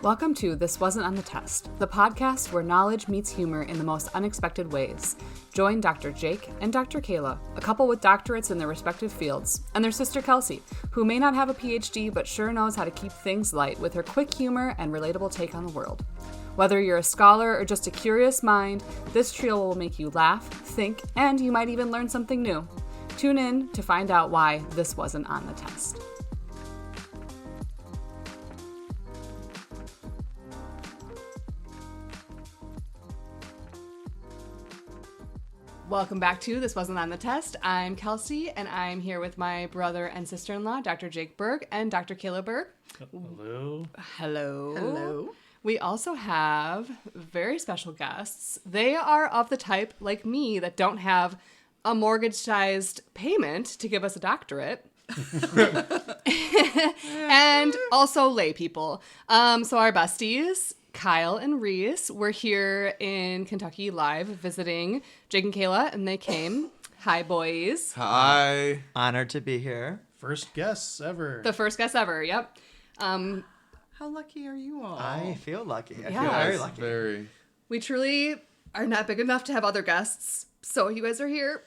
Welcome to This Wasn't on the Test, the podcast where knowledge meets humor in the most unexpected ways. Join Dr. Jake and Dr. Kayla, a couple with doctorates in their respective fields, and their sister Kelsey, who may not have a PhD but sure knows how to keep things light with her quick humor and relatable take on the world. Whether you're a scholar or just a curious mind, this trio will make you laugh, think, and you might even learn something new. Tune in to find out why this wasn't on the test. Welcome back to This Wasn't on the Test. I'm Kelsey, and I'm here with my brother and sister-in-law, Dr. Jake Berg and Dr. Kayla Berg. Hello. Hello. Hello. We also have very special guests. They are of the type, like me, that don't have a mortgage-sized payment to give us a doctorate. And also lay people. So our besties, Kyle and Reese, were here in Kentucky live visiting Jake and Kayla, and they came. Hi, boys. Hi. Honored to be here. First guests ever. The first guest ever, yep. How lucky are you all? I feel lucky. I feel Yeah. very lucky. Very. We truly are not big enough to have other guests, so you guys are here.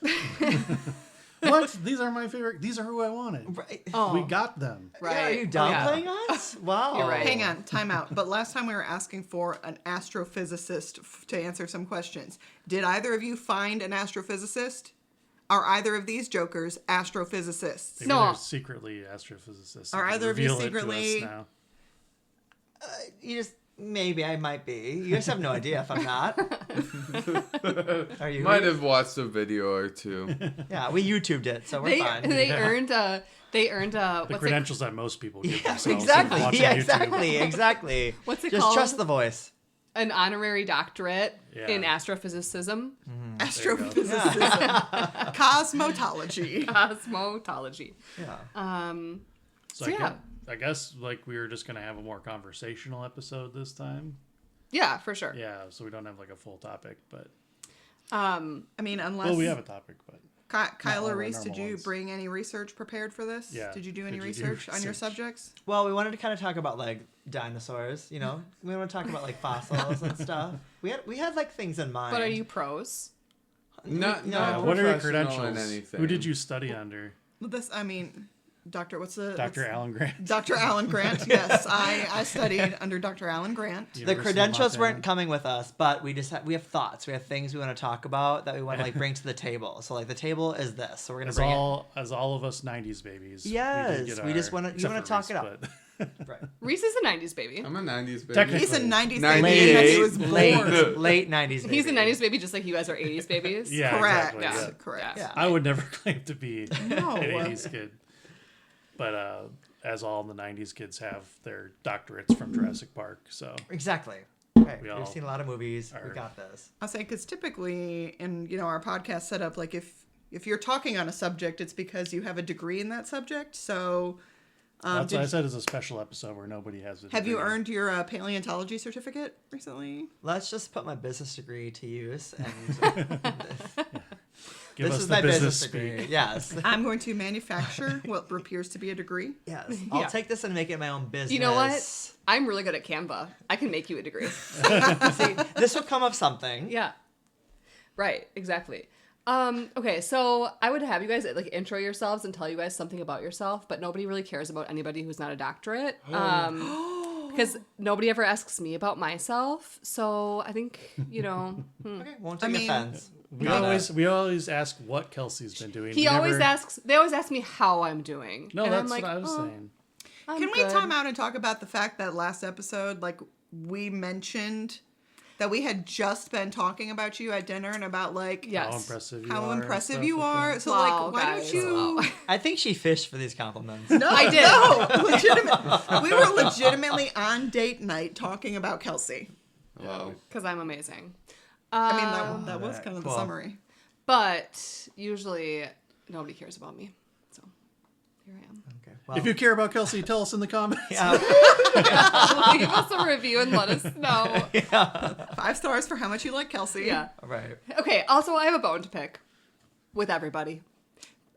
What? These are my favorite. These are who I wanted. Right. Oh, We got them. right. Yeah, are you downplaying us? Wow. You're right. Hang on, time out. But last time we were asking for an astrophysicist to answer some questions. Did either of you find an astrophysicist? Are either of these jokers astrophysicists? Maybe No. they're secretly astrophysicists. Are You can either of you reveal it to secretly- us now. You just, maybe I might be. You guys have no idea if I'm not. Are you? Might have watched a video or two. Yeah, we YouTubed it, so we're They fine. earned The what's credentials that most people give Yeah, themselves. exactly. Watching Yeah, YouTube. exactly. What's it Just called? trust the voice. an honorary doctorate Yeah. in astrophysicism, Astrophysicism. Cosmotology. cosmotology. Yeah. So yeah. I guess like we were just gonna have a more conversational episode this time. Yeah, for sure. Yeah, so we don't have like a full topic, but I mean, unless... well, we have a topic, but Kyle one of or our Reese, did normal you ones. bring any research prepared for this? Yeah. Did you do any Did you do research on your research? subjects? Well, we wanted to kind of talk about like dinosaurs. You know, we want to talk about like fossils and stuff. We had like things in mind. But are you pros? Not what are your professional in credentials? anything. Who did you study under? Well, this, I mean, Dr. Alan Grant. Dr. Alan Grant, yes. I studied under Dr. Alan Grant. The University of credentials Montana. weren't coming with us, but we have thoughts. We have things we want to talk about that we want to like bring to the table. So like the table is this. So we're gonna As bring all of us '90s babies. Yes, did get we just our- wanna- you except wanna for talk Reese, it out. but- it right. Reese is a 90s baby. I'm a 90s baby. Technically. He's a 90s 98. baby and he was born. late 90s. Baby. He's a 90s baby just like you guys are 80s babies. Yeah, Correct. exactly. Yeah. Yeah. Correct. Yeah. I would never claim to be No. an 80s kid. But as all the 90s kids have their doctorates from Jurassic Park, so Exactly. Okay. We all We've seen a lot of movies. We are- got this. I'll say, because typically in, our podcast setup, like if you're talking on a subject, it's because you have a degree in that subject. So that's what I said is a special episode where nobody has a have you degree. earned your paleontology certificate recently? Let's just put my business degree to use. And Give this us is the my business degree. speak. Yes. I'm going to manufacture what appears to be a degree. Yes. I'll Yeah. take this and make it my own business. You know what? I'm really good at Canva. I can make you a degree. See, this will come of something. Yeah. Right, exactly. Okay, so I would have you guys like intro yourselves and tell you guys something about yourself, but nobody really cares about anybody who's not a doctorate. Because nobody ever asks me about myself. So I think, Okay. Won't take I mean, offense. We always ask what Kelsey's been doing. they always ask me how I'm doing. No, and that's I'm like, what I was "Oh, saying. I'm Can we good." time out and talk about the fact that last episode, like, we mentioned that we had just been talking about you at dinner and about, like, Yes. How impressive you how are. and impressive stuff you like are. that. So, Wow, like, why guys. don't you... Wow. I think she fished for these compliments. No, I did. No, legitimate. We were legitimately on date night talking about Kelsey. Wow. Because I'm amazing. I mean, that was kind of the Cool. summary. But usually nobody cares about me. So here I am. Okay. Well, If you care about Kelsey, tell us in the comments. yeah, Leave us a review and let us know. 5 stars for how much you like Kelsey. Yeah. all right. Okay, also I have a bone to pick with everybody.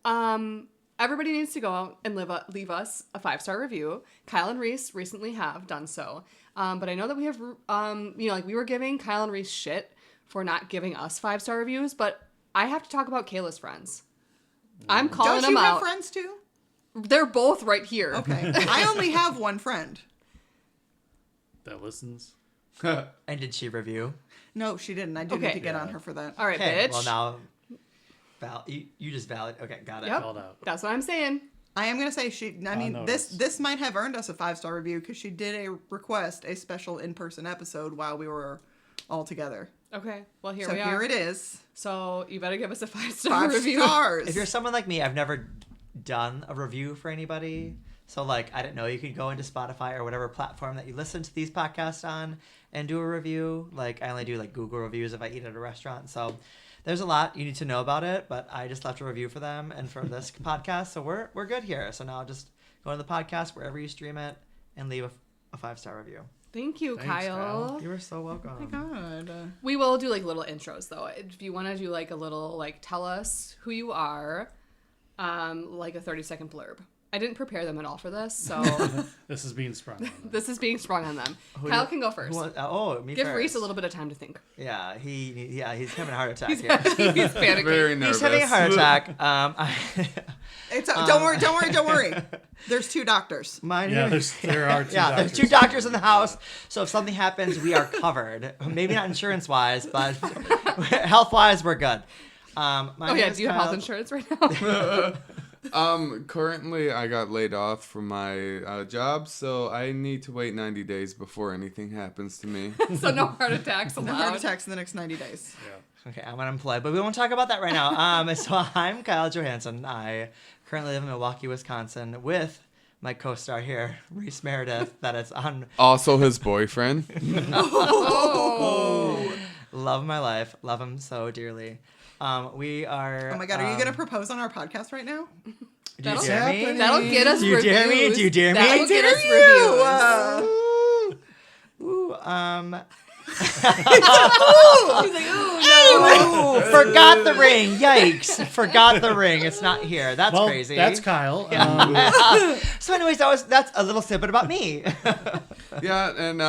Everybody needs to go out and leave us a 5-star review. Kyle and Reese recently have done so. But I know that we have, like we were giving Kyle and Reese shit for not giving us 5-star reviews, but I have to talk about Kayla's friends. I'm calling Don't them you have out. friends too? They're both right here. Okay. I only have one friend. That listens. And did she review? No, she didn't. I do need Okay. to get on her for that. All right, Okay. bitch. Well, now, you just valid. Okay, got it. Yep. Called out. That's what I'm saying. I am gonna say notice. this might have earned us a 5-star review because she did a special in-person episode while we were all together. Okay. Well, here So we are. here it is. So you better give us a 5-star 5 review. stars. If you're someone like me, I've never done a review for anybody. So, like, I didn't know you could go into Spotify or whatever platform that you listen to these podcasts on and do a review. Like, I only do, like, Google reviews if I eat at a restaurant. So there's a lot you need to know about it, but I just left a review for them and for this podcast. So we're good here. So now just go to the podcast wherever you stream it and leave a 5-star review. Thank you, Thanks, Kyle. You are so welcome. Oh my God. We will do like little intros though. If you want to do like a little like tell us who you are, like a 30-second blurb. I didn't prepare them at all for this, so This is being sprung on them. this is being sprung on them. Kyle can go first. Me Give first. Reese a little bit of time to think. Yeah, he's having a heart attack He's here. panicking. Very nervous. He's having a heart attack. Don't worry. There's 2 doctors. Mine Yeah, is- there are two yeah, doctors. there's 2 doctors in the house. So if something happens, we are covered. Maybe not insurance-wise, but health-wise, we're good. My Oh name yeah, is do you have Kyle. health insurance right now? Currently I got laid off from my job, so I need to wait 90 days before anything happens to me. So no heart attacks allowed. No heart attacks in the next 90 days. Yeah. Okay, I'm unemployed, but we won't talk about that right now. So I'm Kyle Johansson. I currently live in Milwaukee, Wisconsin, with my co-star here, Reese Meredith. That is on Also his boyfriend. Oh. Love my life, love him so dearly. We are. Oh my God, are you going to propose on our podcast right now? Do you That'll- dare me? That'll get us Do you reviews. dare me? Do you dare me? That'll get us reviews. Ooh, He's like, oh Ooh, forgot the ring. Yikes. Forgot the ring. It's not here. That's Well, crazy. that's Kyle. So anyways, that's a little snippet about me. Yeah, and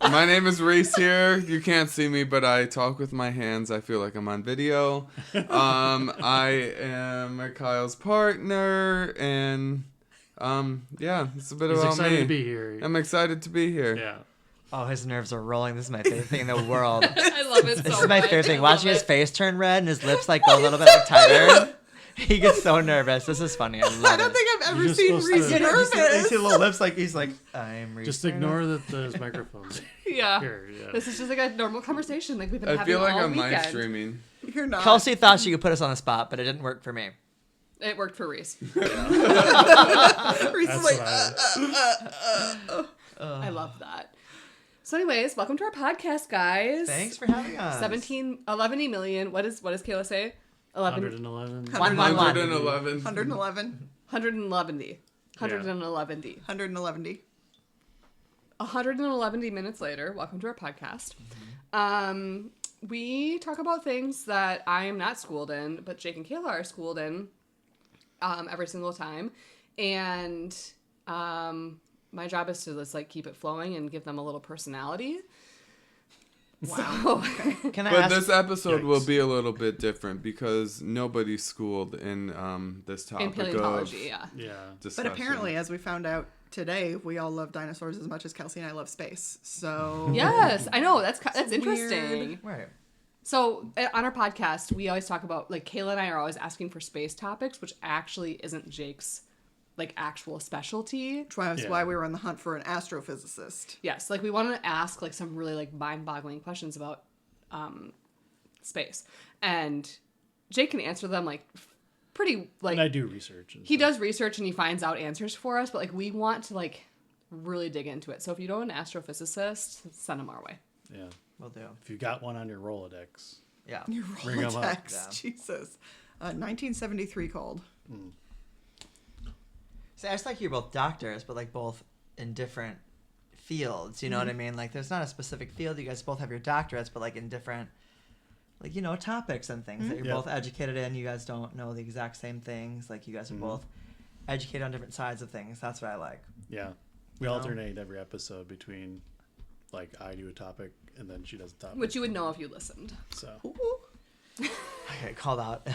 my name is Reese here. You can't see me, but I talk with my hands. I feel like I'm on video. I am Kyle's partner, and yeah, it's a bit He's about excited me. to be here. I'm excited to be here. Yeah. Oh, his nerves are rolling. This is my favorite thing in the world. I love it so This is my much. favorite thing. I love Watching his it. face turn red and his lips like go a little bit like tighter. He gets so nervous. This is funny. I love I don't it. think I've ever You're seen supposed Reese to- nervous. You see the little lips like he's like, I'm Reese. Just ignore that there's microphones Yeah. here. Yeah. This is just like a normal conversation like we've been I having feel like all I'm weekend. live streaming. You're not. Kelsey thought she could put us on the spot, but it didn't work for me. It worked for Reese. Reese That's is like, what I love that. So anyways, welcome to our podcast, guys. Thanks for having us. 11 million. What does Kayla say? 11 111. 111. 111. 111. 111. 111. 111. 111 minutes later, welcome to our podcast. We talk about things that I am not schooled in, but Jake and Kayla are schooled in every single time. And my job is to just like keep it flowing and give them a little personality. Wow. So, Can I But ask? this episode will Yikes. be a little bit different because nobody's schooled in this in topic paleontology, of yeah. Yeah. But discussion. apparently, as we found out today, we all love dinosaurs as much as Kelsey and I love space. So Yes, I know. That's weird. interesting. Right. So on our podcast, we always talk about like Kayla and I are always asking for space topics, which actually isn't Jake's like actual specialty. that's Yeah. why we were on the hunt for an astrophysicist. Yes, like we want to ask like some really like mind-boggling questions about space, and Jake can answer them like pretty like And I do research. And he stuff. does research and he finds out answers for us, but like we want to like really dig into it. So if you know an astrophysicist, send them our way. Yeah. Will do. If you got one on your Rolodex. Yeah. Your Bring 'em up. Rolodex, Yeah. Jesus. 1973 called. See, I just like you're both doctors, but like both in different fields. You know what I mean? Like, there's not a specific field. You guys both have your doctorates, but like in different, like, you know, topics and things that you're Yeah. both educated in. You guys don't know the exact same things. Like, you guys are both educated on different sides of things. That's what I like. Yeah. We You know? alternate every episode between like I do a topic and then she does a topic. Which you would know if you listened. So Okay, called out.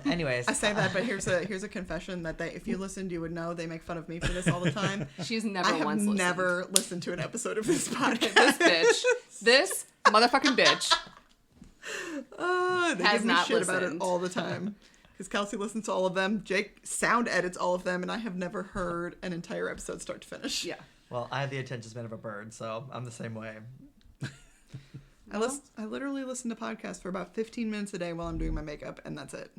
Anyways, I say that, but here's a confession that if you listened, you would know they make fun of me for this all the time. She's never I have once listened. never listened to an episode of this podcast. This bitch. This motherfucking bitch. They Has give me not shit about it listened. all the time. Because Kelsey listens to all of them. Jake sound edits all of them, and I have never heard an entire episode start to finish. Yeah. well, I have the attention span of a bird, so I'm the same way. I literally listen to podcasts for about 15 minutes a day while I'm doing my makeup, and that's it.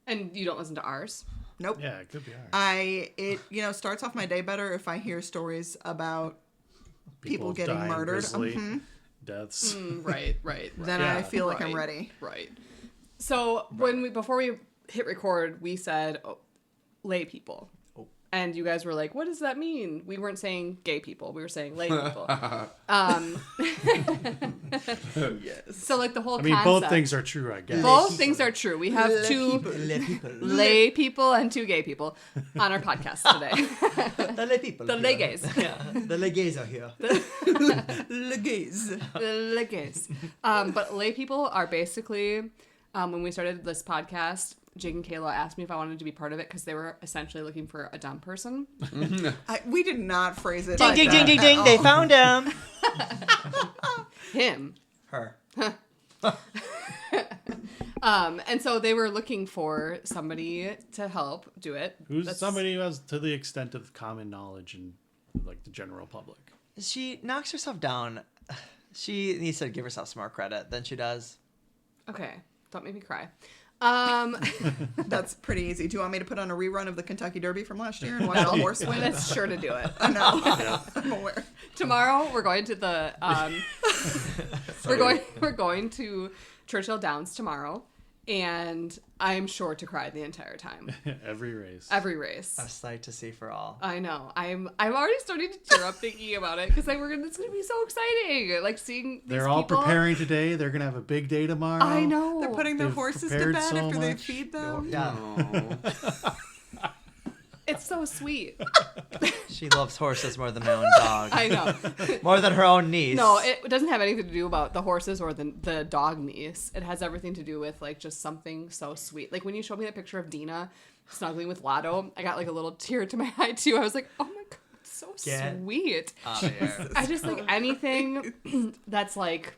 And you don't listen to ours? Nope. yeah, it could be hard. It starts off my day better if I hear stories about people getting dying murdered. grisly deaths. Right. Then Yeah. I feel like I'm Right. ready. Right. So before we hit record, we said lay people. And you guys were like, what does that mean? We weren't saying gay people. We were saying lay people. Yes. So like the whole I mean, concept. both things are true, I guess. Both things are true. We have two Le people. lay people and two gay people on our podcast today. The lay people. The here. lay gays. Yeah, the lay gays are here. Le gays. The gays. But lay people are basically, when we started this podcast, Jake and Kayla asked me if I wanted to be part of it because they were essentially looking for a dumb person. We did not phrase it. Ding, like ding, that ding, ding, at ding. all. They found him. Him. Her. And so they were looking for somebody to help do it. Who's somebody who has to the extent of common knowledge and like the general public? She knocks herself down. She needs to give herself some more credit than she does. Okay. Don't make me cry. That's pretty easy. Do you want me to put on a rerun of the Kentucky Derby from last year and watch the horse win? That's sure to do it. I know. I'm aware. Tomorrow we're going to the we're going to Churchill Downs tomorrow, and I'm sure to cry the entire time. Every race. Every race. A sight to see for all. I know. I'm already starting to tear up thinking about it because it's gonna be so exciting. Like seeing these They're all people. preparing today. They're gonna have a big day tomorrow. I know. They're putting their They've horses to prepared bed so after they much. feed them. Yeah, Oh. It's so sweet. she loves horses more than my own dog. I know. More than her own niece. No, it doesn't have anything to do about the horses or the dog niece. It has everything to do with like just something so sweet. Like when you showed me that picture of Dina snuggling with Lotto, I got like a little tear to my eye too. I was like, oh my god, it's so sweet. I just like anything that's like,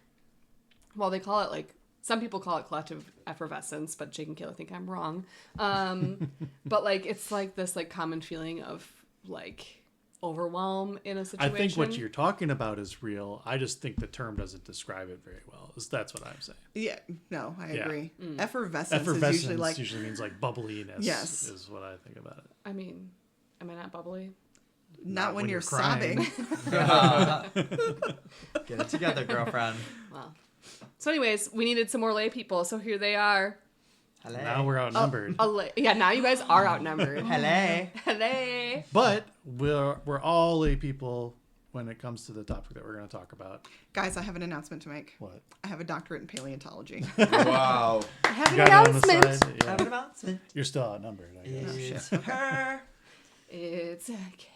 well, they call it like, some people call it collective effervescence, but Jake and Kayla think I'm wrong. But like, it's like this like common feeling of like overwhelm in a I situation. think what you're talking about is real. I just think the term doesn't describe it very well. That's what I'm saying. Yeah, no, I Yeah. agree. Mm. Effervescence Effervescence is usually like means like bubbliness. Yes. Is what I think about it. I mean, am I not bubbly? not when you're crying. sobbing. Get it together, girlfriend. Well. So anyways, we needed some more lay people, so here they are. Hello. Now we're outnumbered. Yeah, now you guys are outnumbered. Hello. Hello. But we're all lay people when it comes to the topic that we're going to talk about. Guys, I have an announcement to make. What? I have a doctorate in paleontology. Wow. I have an You got it on the announcement. side? Yeah. Have an announcement. You're still outnumbered, I guess. It's her. It's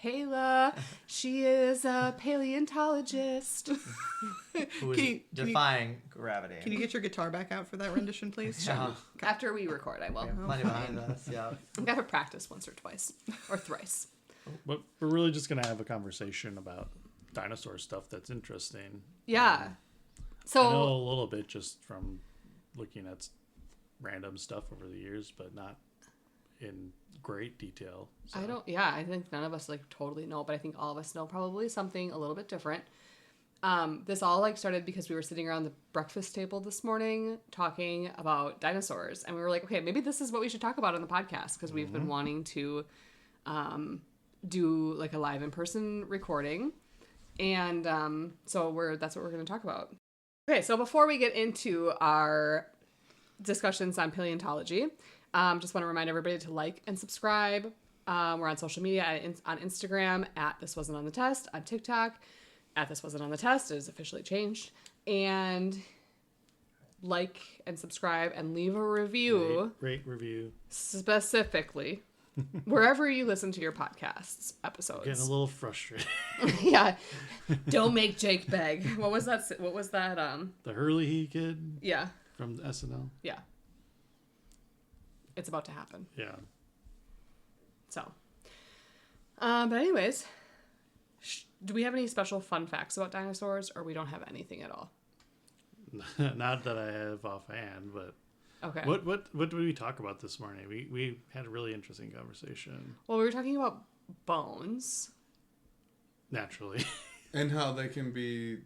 Kayla. She is a paleontologist. Who is Can you- defying gravity. Can you get your guitar back out for that rendition, please? Yeah. After we record, I will. Plenty behind us, yeah. I'm gonna practice once or twice or thrice. But we're really just going to have a conversation about dinosaur stuff that's interesting. Yeah. I know So a little bit just from looking at random stuff over the years, but not in great detail. So. I think none of us like totally know, but I think all of us know probably something a little bit different. This all like started because we were sitting around the breakfast table this morning talking about dinosaurs, and we were like, okay, maybe this is what we should talk about on the podcast because we've been wanting to do like a live in-person recording, and so that's what we're going to talk about. Okay, so before we get into our discussions on paleontology, just want to remind everybody to like and subscribe. We're on social media on Instagram at This Wasn't on the Test, on TikTok at This Wasn't on the Test. It is officially changed. And like and subscribe and leave a review Rate, review. specifically wherever you listen to your podcasts episodes. Getting a little frustrated. Yeah. Don't make Jake beg. What was that? The Hurley kid Yeah. from SNL. Yeah. It's about to happen. Yeah. So. But anyways, do we have any special fun facts about dinosaurs, or we don't have anything at all? Not that I have offhand, but Okay. what did we talk about this morning? We had a really interesting conversation. Well, we were talking about bones. Naturally. And how they can be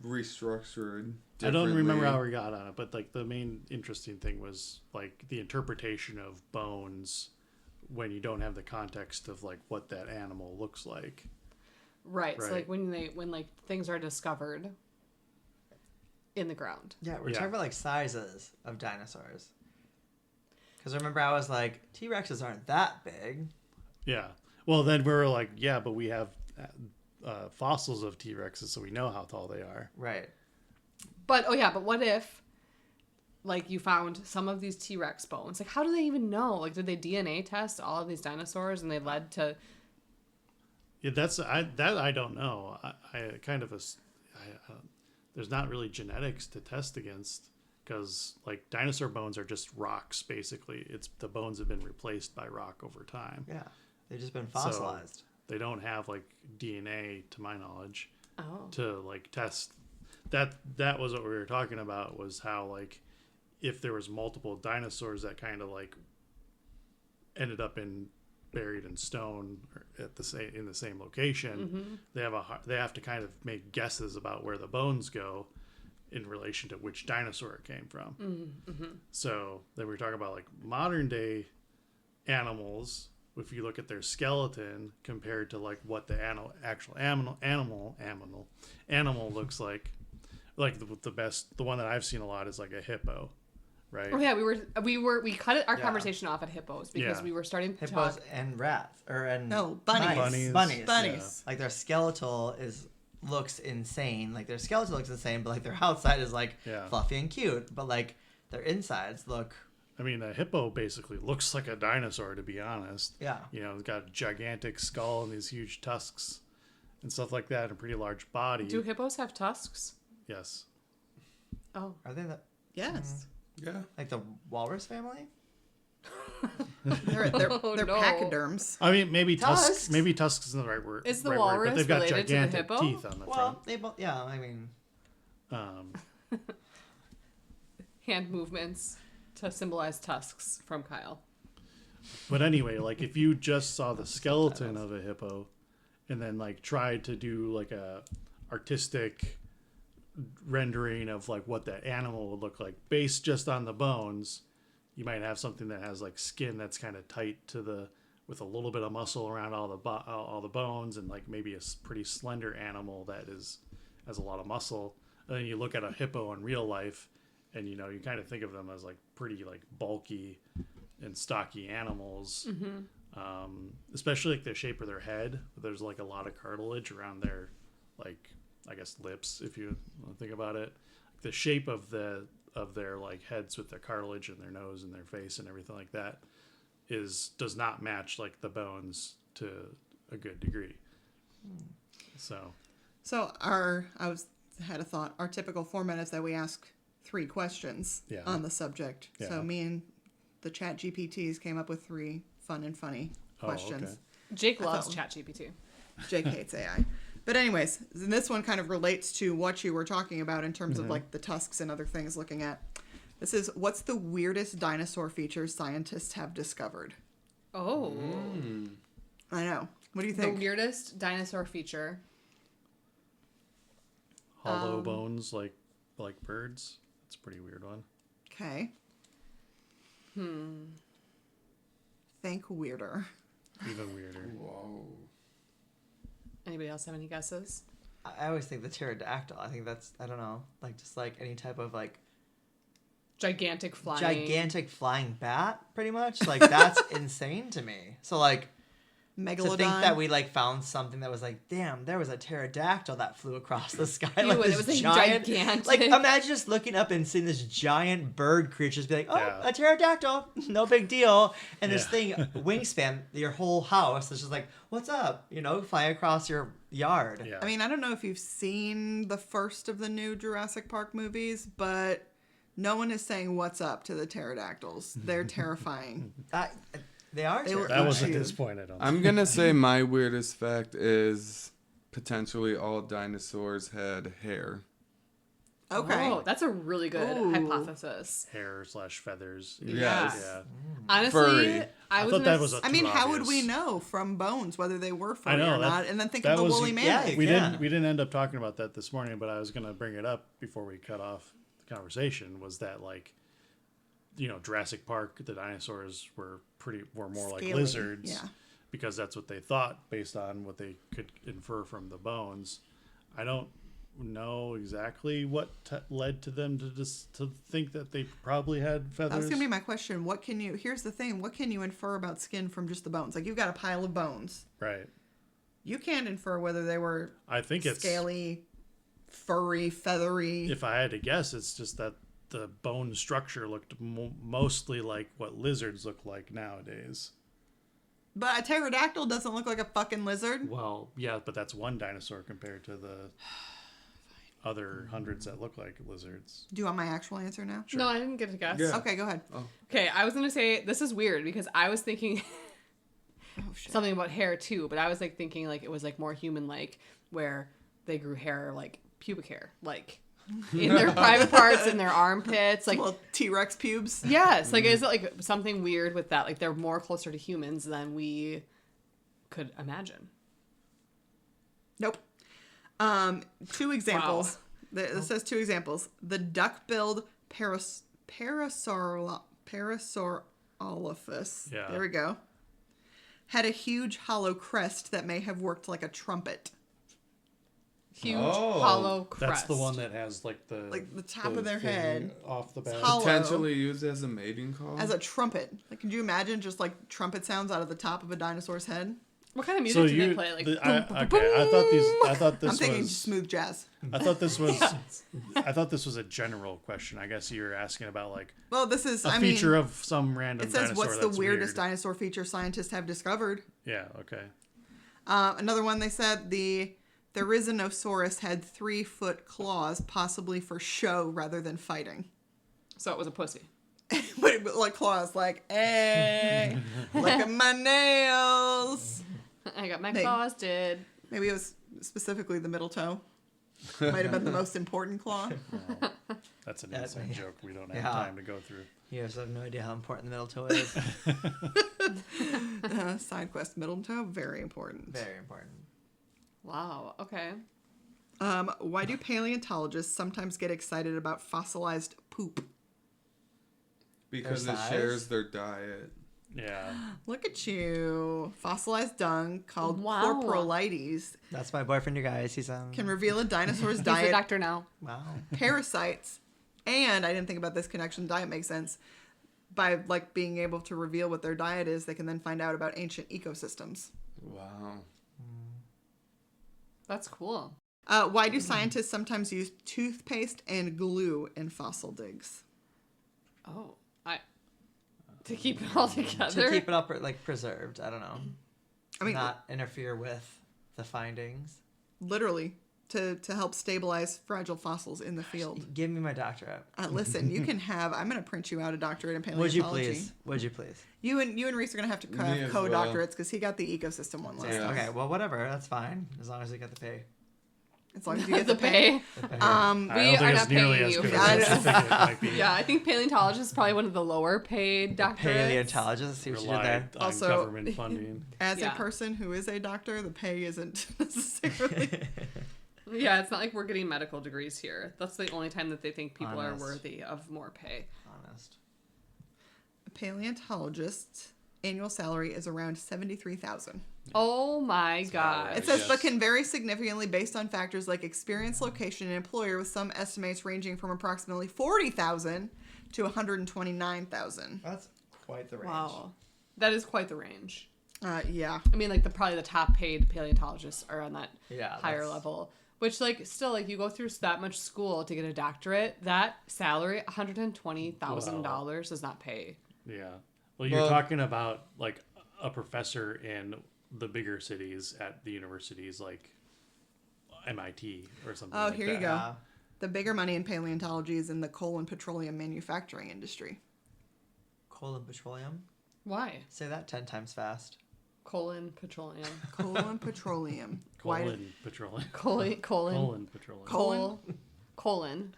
restructured. I don't remember differently. how we got on it, but like the main interesting thing was like the interpretation of bones when you don't have the context of like what that animal looks like. Right. So Right. like when like things are discovered in the ground. Yeah, we're Yeah. talking about like sizes of dinosaurs. Because remember, I was like, T-Rexes aren't that big. Yeah. Well, then we were like, yeah, but we have fossils of T-Rexes, so we know how tall they are. Right. But but what if like you found some of these T-Rex bones? Like how do they even know? Like did they DNA test all of these dinosaurs and they led to Yeah, I don't know. I kind of there's not really genetics to test against because like dinosaur bones are just rocks basically. It's the bones have been replaced by rock over time. Yeah. They've just been fossilized. So they don't have like DNA to my knowledge Oh. to like test. That was what we were talking about, was how like if there was multiple dinosaurs that kind of like ended up buried in stone or in the same location, they have to kind of make guesses about where the bones go in relation to which dinosaur it came from. So then we were talking about like modern day animals. If you look at their skeleton compared to like what the actual animal looks like the one that I've seen a lot is like a hippo, right? Oh yeah, we cut our conversation off at hippos because Yeah. we were starting to Hippos talk. and rats. No, bunnies. Bunnies. Bunnies. Like their skeletal looks insane. Like their skeletal looks insane, but like their outside is like Yeah. fluffy and cute. But like their insides look, I mean, a hippo basically looks like a dinosaur, to be honest. yeah. You know, it's got a gigantic skull and these huge tusks and stuff like that, and a pretty large body. Do hippos have tusks? Yes. Oh. Are they the Yes. Yeah. like the walrus family? They're Oh, no. pachyderms. I mean, maybe tusks. Tusks? Maybe tusks isn't the right word. Is the right word, walrus but they've got related to the gigantic hippo? teeth on the Well, front. they both. Yeah, I mean, Hand movements to symbolize tusks from Kyle. But anyway, like if you just saw the skeleton of a hippo and then like tried to do like a artistic rendering of like what that animal would look like based just on the bones, you might have something that has like skin that's kind of tight with a little bit of muscle around all the bones, and like maybe a pretty slender animal that has a lot of muscle. And then you look at a hippo in real life and you kind of think of them as like pretty like bulky and stocky animals, especially like the shape of their head. There's like a lot of cartilage around their, like, I guess lips, if you think about it. The shape of their like heads with their cartilage and their nose and their face and everything like that does not match like the bones to a good degree. So had a thought. Our typical format is that we ask 3 questions on the subject. Yeah. So me and the chat GPTs came up with 3 fun and funny questions. Okay. Jake loves ChatGPT. Jake hates AI. But anyways, this one kind of relates to what you were talking about in terms of like the tusks and other things looking at. This is, what's the weirdest dinosaur feature scientists have discovered? Oh. I know. What do you The think? weirdest dinosaur feature. Hollow bones like birds. That's a pretty weird one. Okay. Think weirder. Even weirder. Whoa. Anybody else have any guesses? I always think the pterodactyl. I think that's, I don't know, like just like any type of like Gigantic flying. gigantic flying bat, pretty much. Like that's insane to me. So like, Megalodon. To think that we like found something that was like, damn, there was a pterodactyl that flew across the sky. Ew, Like and this it was like giant, gigantic. like imagine just looking up and seeing this giant bird creature, just be like, oh, Yeah. a pterodactyl, no big deal. And this Yeah. thing wingspan your whole house. It's just like, what's up? You know, fly across your yard. Yeah. I mean, I don't know if you've seen the first of the new Jurassic Park movies, but no one is saying what's up to the pterodactyls. They're terrifying. They are. They were- that was at Shoot. this point. I don't. I'm gonna say my weirdest fact is potentially all dinosaurs had hair. Okay. Oh, that's a really good Ooh. hypothesis. Hair/feathers. Yes. Yeah. Honestly, Furry. I was thought gonna that was s- a- I mean, too how would obvious. we know from bones whether they were I furry know, or that- not? And then think that of the was- woolly yeah, mammoth. We Yeah. didn't end up talking about that this morning, but I was gonna bring it up before we cut off the conversation. Was that like, Jurassic Park, the dinosaurs were more like Scaly, lizards, yeah. because that's what they thought based on what they could infer from the bones. I don't know exactly what led to them to think that they probably had That feathers. was gonna be my question. Here's the thing. What can you infer about skin from just the bones? Like, you've got a pile of bones. Right. You can't infer whether they were I think it's scaly, furry, feathery. If I had to guess, it's just that the bone structure looked mostly like what lizards look like nowadays. But a pterodactyl doesn't look like a fucking lizard. Well, yeah, but that's one dinosaur compared to the other hundreds that look like lizards. Do you want my actual answer now? No, I didn't get to guess. Yeah. Okay, go ahead. Okay, I was gonna say this is weird because I was thinking Oh shit. something about hair too, but I was like thinking like it was like more human like where they grew hair like pubic hair, like in their private parts, in their armpits, like Well, T-Rex pubes. yes, like is it like something weird with that? Like they're more closer to humans than we could imagine. Nope. 2 examples. This says 2 examples. The duck-billed Parasaurolophus. Yeah. There we go. Had a huge hollow crest that may have worked like a trumpet. Huge Oh, hollow crest. That's the one that has like the top of the their thing head. off the back. hollow. Potentially used as a mating call. As a trumpet. Like, could you imagine just like trumpet sounds out of the top of a dinosaur's head? What kind of music do they play? Like I thought this I'm thinking was smooth jazz. I thought this was a general question. I guess you're asking about like Well, this is, a I feature mean, of some random it says, dinosaur what's the that's weirdest weird. dinosaur feature scientists have discovered? Yeah, okay. Another one, they said the Therizinosaurus had 3-foot claws, possibly for show rather than fighting. so it was a pussy. But like claws, like, hey, look at my nails. I got my Hey. claws did. Maybe it was specifically the middle toe. Might have been the most important claw. That's an That's inside me. joke we don't have Yeah. time to go through. You guys have no idea how important the middle toe is. Side quest, middle toe, very important. Very important. Wow. Okay. Why do paleontologists sometimes get excited about fossilized poop? because Their it size? shares their diet. Yeah. Look at you. Fossilized dung called Wow. coprolites That's my boyfriend, you guys. He's can reveal a dinosaur's He's a diet, doctor now. wow. parasites, and I didn't think about this connection. Diet makes sense. By like being able to reveal what their diet is, they can then find out about ancient ecosystems. Wow. That's cool. Why do scientists sometimes use toothpaste and glue in fossil digs? Oh, to keep it all together. To keep it up, like preserved. I don't know. I mean, Not interfere with the findings. literally to help stabilize fragile fossils in the field. Give me my doctorate. Listen, you can have. I'm going to print you out a doctorate in Would paleontology. you please? Would you please? You and Reese are going to have to Me have as co-doctorates because he got the ecosystem one last Yeah. time. Okay, well, whatever. That's fine. As long as we get the pay. As long as you get the pay. The pay. We I don't are think not it's nearly paying as you good for as this. I think it might be. Yeah, I think paleontologist is probably one of the lower paid doctorates. Paleontologist. See what you did Rely there. on Also- government funding. As Yeah. a person who is a doctor, the pay isn't necessarily. Yeah, it's not like we're getting medical degrees here. That's the only time that they think people are Honest. worthy of more pay. Honest. A paleontologist's annual salary is around $73,000. Oh my god. It says, Yes. but can vary significantly based on factors like experience, location, and employer, with some estimates ranging from approximately $40,000 to $129,000. That's quite the range. Wow. That is quite the range. Yeah. I mean, like probably the top paid paleontologists are on that higher that's- level. Which, like, still, like, you go through that much school to get a doctorate. That salary, $120,000, does not pay. Yeah. Well, you're talking about like a professor in the bigger cities at the universities like MIT or something. Oh, like here that. you go. The bigger money in paleontology is in the coal and petroleum manufacturing industry. Coal and petroleum. Why? Say that 10 times fast. Colon petroleum. Coal and petroleum. Colon petroleum. Colon. Colon petroleum. Colon.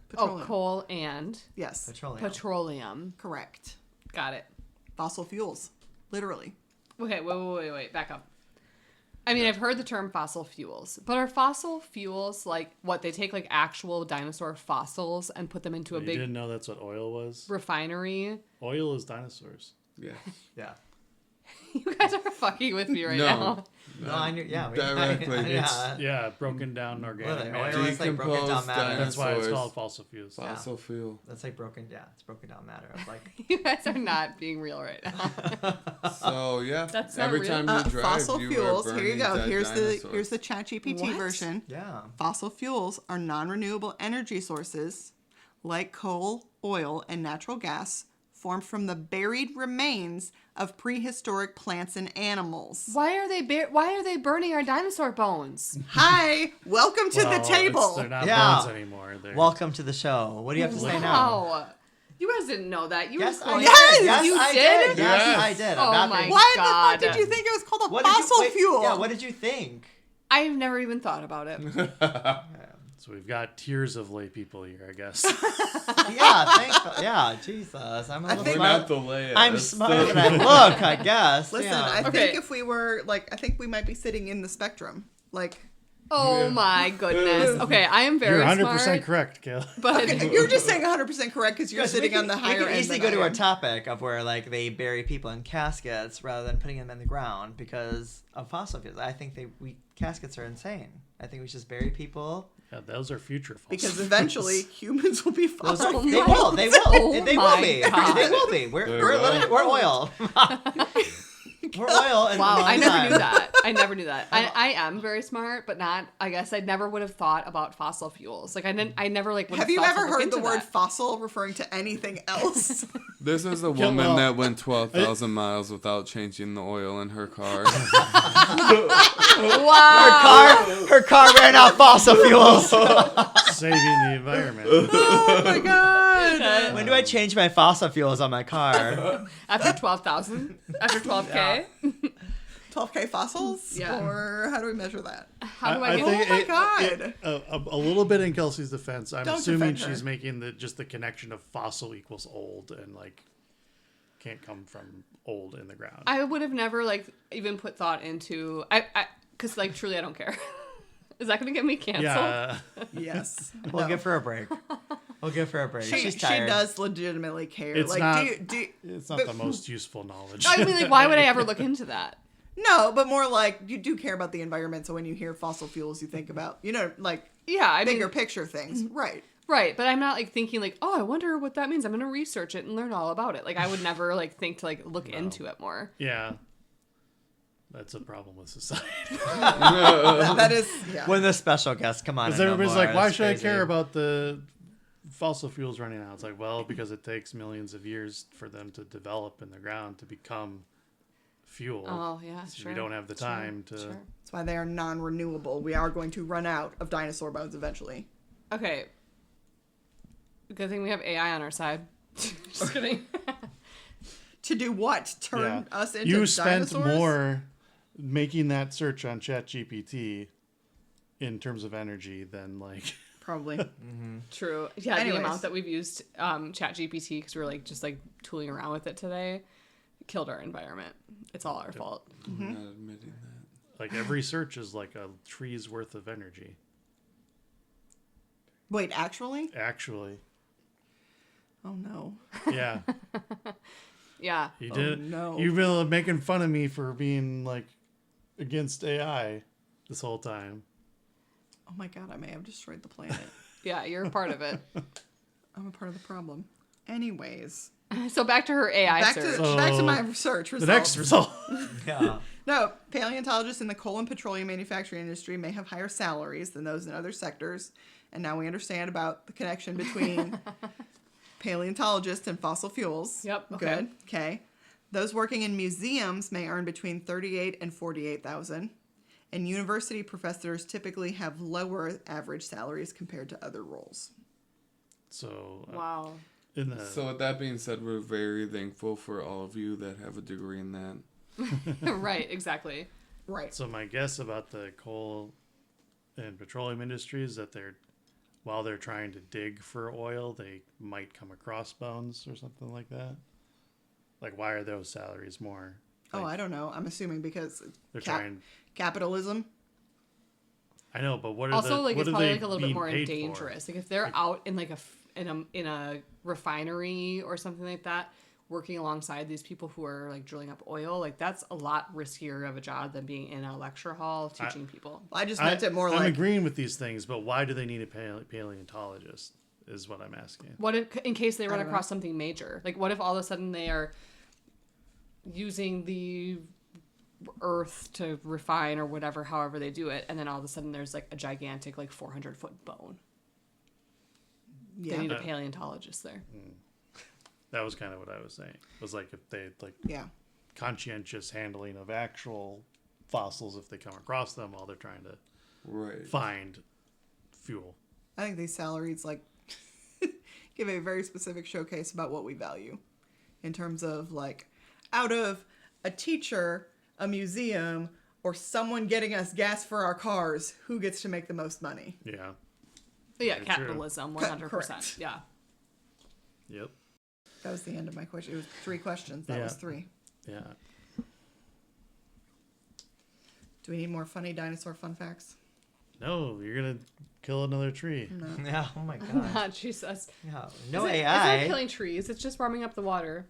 Petroleum. Oh, coal and Yes. Petroleum. petroleum. Correct. Got it. Fossil fuels. Literally. Okay, wait. Back up. I mean, I've heard the term fossil fuels, but are fossil fuels like what they take like actual dinosaur fossils and put them into a You big didn't know that's what oil was? refinery? Oil is dinosaurs. Yeah. Yeah. You guys are fucking with me right No. now. No, I knew. Yeah. Directly. Yeah, broken down organic Oil matter. is like broken down Decomposed matter. That's why it's dinosaurs. called fossil fuels. Fossil fuel. That's like broken. Yeah, it's broken down matter. Of like. You guys are not being real right now. So yeah, That's not every real. time you drive, Fossil you fuels. are Here you burning go. dead Here's dinosaurs. the ChatGPT What? version. Yeah. Fossil fuels are non-renewable energy sources like coal, oil, and natural gas formed from the buried remains of prehistoric plants and animals. Why are they burning our dinosaur bones? Hi, welcome to the Well, table. they're not Yeah. bones anymore. They're, Welcome to the show. What do you have to say now? Wow. You guys didn't know that. You Yes, were I going- did. Yes, you I did? did. Yes, Yes. I did. Oh I'm not my being- Why God. the fuck did you think it was called a What did you- fossil wait, fuel? Yeah. What did you think? I've never even thought about it. So we've got tiers of lay people here, I guess. Yeah. Thanks. Yeah. Jesus. I'm a little We're smart. not the layout. I'm That's smarter the- than I look, I guess. Listen, yeah. I Okay. think if we were I think we might be sitting in the spectrum. Like, Oh my goodness. Okay, I am very You're 100% smart. correct, Kayla. But you're just saying 100% correct because you're Yes, sitting on the higher We end. can easily than go to I our am. topic of where like they bury people in caskets rather than putting them in the ground because of fossil fuels. I think caskets are insane. I think we should just bury people. Yeah, those are future fossils. Because eventually humans will be Those fossil are, fuels. they will. They will. Oh they will my be. God. They will be. We're oil. We're oil. And wow, I never time. knew that. I never knew that. I am very smart, but not. I guess I never would have thought about fossil fuels. Like I never like. Would Have you thought ever to look heard the into word that. fossil referring to anything else? This is a woman that went 12,000 miles without changing the oil in her car. Wow. Her car ran out fossil fuels. Saving the environment. Oh my god! When do I change my fossil fuels on my car? After 12,000? After 12K? 12K fossils? Yeah. Or how do we measure that? How do I get Oh my God. A little bit in Kelsey's defense, I'm Don't assuming defend her. she's making the connection of fossil equals old and like can't come from old in the ground. I would have never like even put thought into because like truly I don't care. Is that going to get me canceled? yeah, Yes. We'll No. give her a break. We'll give her a break. She She's tired. does legitimately care. It's like, not- do it's not but- the most useful knowledge. I mean, like, why would I ever look into that? No, but more like you do care about the environment. So when you hear fossil fuels, you think about, like Yeah, I bigger mean, picture things. Right. right. But I'm not like thinking like, oh, I wonder what that means. I'm going to research it and learn all about it. Like, I would never like think to like look into it more. Yeah, that's a problem with society. That is, yeah. When the special guests come on, Because and know everybody's more, like, why it's should I crazy. care about the fossil fuels running out? It's like, well, because it takes millions of years for them to develop in the ground to become fuel. Oh, yeah, So sure. we don't have the time to. Sure. That's why they are non-renewable. We are going to run out of dinosaur bones eventually. Okay. Good thing we have AI on our side. Just kidding. To do what? Turn Yeah. us into You spent dinosaurs? more making that search on ChatGPT in terms of energy than like. Probably. True. Yeah, Anyways. the amount that we've used ChatGPT because we're like just like tooling around with it today killed our environment. It's all our fault. I'm not admitting that. Like every search is like a tree's worth of energy. Wait, actually? Actually, Oh no. yeah. Yeah. You did. no. You've been making fun of me for being like against AI this whole time. Oh my god, I may have destroyed the planet. Yeah, you're a part of it. I'm a part of the problem. Anyways, So back to her AI Back search. to my research The results. next result. Yeah. No, paleontologists in the coal and petroleum manufacturing industry may have higher salaries than those in other sectors. And now we understand about the connection between paleontologists and fossil fuels. Yep, okay. Good. Okay. Those working in museums may earn between $38,000 and $48,000. And university professors typically have lower average salaries compared to other roles. So Wow. So with that being said, we're very thankful for all of you that have a degree in that. Right, exactly. Right. So my guess about the coal and petroleum industry is that while they're trying to dig for oil, they might come across bones or something like that. Like, why are those salaries more? Oh, Like, I don't know. I'm assuming because they're trying. capitalism. I know, but what are Also, the, like what it's are probably they like a little bit being more paid for? dangerous. Like if they're out in like in a refinery or something like that, working alongside these people who are like drilling up oil, like that's a lot riskier of a job than being in a lecture hall teaching people. I just meant it more I'm like agreeing with these things, but why do they need a paleontologist? Is what I'm asking. What if, in case they run don't know. across something major? Like what if all of a sudden they are using the earth to refine or whatever, however they do it, and then all of a sudden there's like a gigantic like 400-foot bone. yeah. They need a paleontologist there. That was kind of what I was saying. It was like if they Yeah. conscientious handling of actual fossils if they come across them while they're trying to Right. find fuel. I think these salaries like give a very specific showcase about what we value in terms of like out of a teacher, a museum, or someone getting us gas for our cars, who gets to make the most money? Yeah. But yeah, Very true. capitalism, 100%. Correct. Yeah. Yep. That was the end of my question. It was 3 questions. That Yeah. was 3. Yeah. Do we need more funny dinosaur fun facts? No, you're gonna kill another tree. Yeah. Oh my god. Jesus. Yeah. No It's AI. not killing trees. It's just warming up the water.